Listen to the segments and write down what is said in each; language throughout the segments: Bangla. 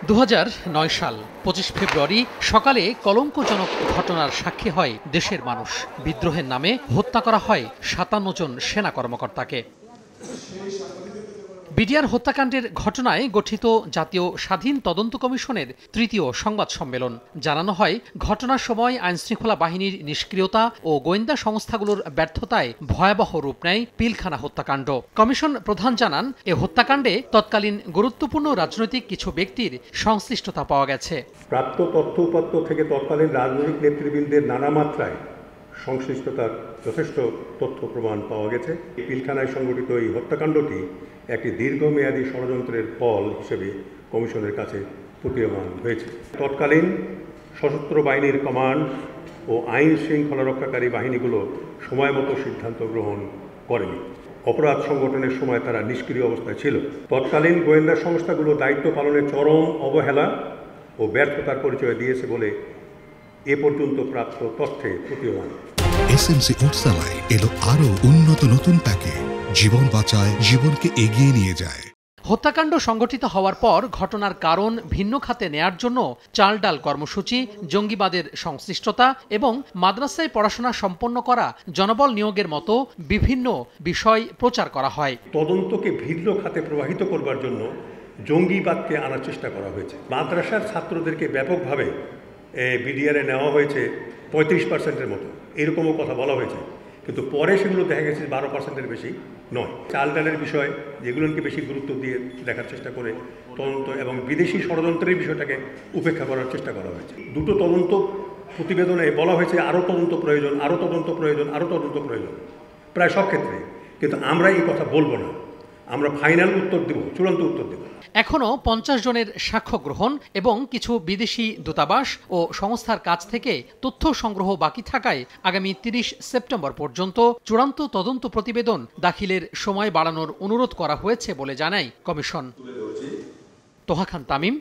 2009 সাল 25 ফেব্রুয়ারি সকালে কলঙ্কজনক ঘটনার সাক্ষী হয় দেশের মানুষ। বিদ্রোহের নামে হত্যা করা হয় 57 জন সেনা কর্মকর্তাকে। বিডিআর হত্যাকাণ্ডের ঘটনায় গঠিত জাতীয় স্বাধীন তদন্ত কমিশনের তৃতীয় সংবাদ সম্মেলন জানানো হয়, ঘটনার সময় আইনশৃঙ্খলা বাহিনীর নিষ্ক্রিয়তা ও গোয়েন্দা সংস্থাগুলোর ব্যর্থতায় ভয়াবহ রূপ নেয় পিলখানা হত্যাকাণ্ড। কমিশন প্রধান জানান, এ হত্যাকাণ্ডে তৎকালীন গুরুত্বপূর্ণ রাজনৈতিক কিছু ব্যক্তির সংশ্লিষ্টতা পাওয়া গেছে। প্রাপ্ত তথ্য উপাত্ত থেকে তৎকালীন রাজনৈতিক নেতৃবৃন্দের নানা মাত্রায় সংশ্লিষ্টতার যথেষ্ট তথ্য প্রমাণ পাওয়া গেছে। পিলখানায় সংঘটিত এই হত্যাকাণ্ডটি একটি দীর্ঘমেয়াদী ষড়যন্ত্রের ফল হিসেবে কমিশনের কাছে প্রতীয়মান হয়েছে। তৎকালীন সশস্ত্র বাহিনীর কমান্ড ও আইন শৃঙ্খলা রক্ষাকারী বাহিনীগুলো সময়মতো সিদ্ধান্ত গ্রহণ করেনি। অপরাধ সংগঠনের সময় তারা নিষ্ক্রিয় অবস্থায় ছিল। তৎকালীন গোয়েন্দা সংস্থাগুলো দায়িত্ব পালনে চরম অবহেলা ও ব্যর্থতার পরিচয় দিয়েছে বলে এ পর্যন্ত প্রাপ্ত তথ্যে প্রতীয়মান। এসএমসি ওটসালাই এলো আরো উন্নত নতুন প্যাকে, জীবন বাঁচায়, জীবনকে এগিয়ে নিয়ে যায়। হত্যাকাণ্ড সংঘটিত হওয়ার পর ঘটনার কারণ ভিন্ন খাতে নেয়ার জন্য চাল ডাল কর্মসূচি, জঙ্গিবাদের সংশ্লিষ্টতা এবং মাদ্রাসায় পড়াশোনা সম্পন্ন করা জনবল নিয়োগের মতো বিভিন্ন বিষয় প্রচার করা হয়। তদন্তকে ভিন্ন খাতে প্রবাহিত করবার জন্য জঙ্গিবাদকে আনার চেষ্টা করা হয়েছে। মাদ্রাসার ছাত্রদেরকে ব্যাপকভাবে বিডিআরে নেওয়া হয়েছে 35%-এর মতো, এরকমও কথা বলা হয়েছে, কিন্তু পরে সেগুলো দেখা গেছে 12%-এর বেশি নয়। চাল ডালের বিষয় যেগুলোকে বেশি গুরুত্ব দিয়ে দেখার চেষ্টা করে তদন্ত এবং বিদেশি ষড়যন্ত্রের বিষয়টাকে উপেক্ষা করার চেষ্টা করা হয়েছে। দুটো তদন্ত প্রতিবেদনে বলা হয়েছে আরও তদন্ত প্রয়োজন, আরও তদন্ত প্রয়োজন, আরও তদন্ত প্রয়োজন, প্রায় সব ক্ষেত্রে। কিন্তু আমরা এই কথা বলবো না, আমরা ফাইনাল উত্তর দেব, চূড়ান্ত উত্তর দেব। এখনও 50 জনের সাক্ষ্য গ্রহণ এবং কিছু বিদেশি দূতাবাস ও সংস্থার কাছ থেকে তথ্য সংগ্রহ বাকি থাকায় আগামী 30 সেপ্টেম্বর পর্যন্ত চূড়ান্ত তদন্ত প্রতিবেদন দাখিলের সময় বাড়ানোর অনুরোধ করা হয়েছে বলে জানায় কমিশন। তোহা খান তামিম,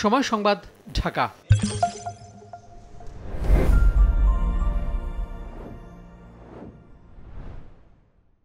সময় সংবাদ, ঢাকা।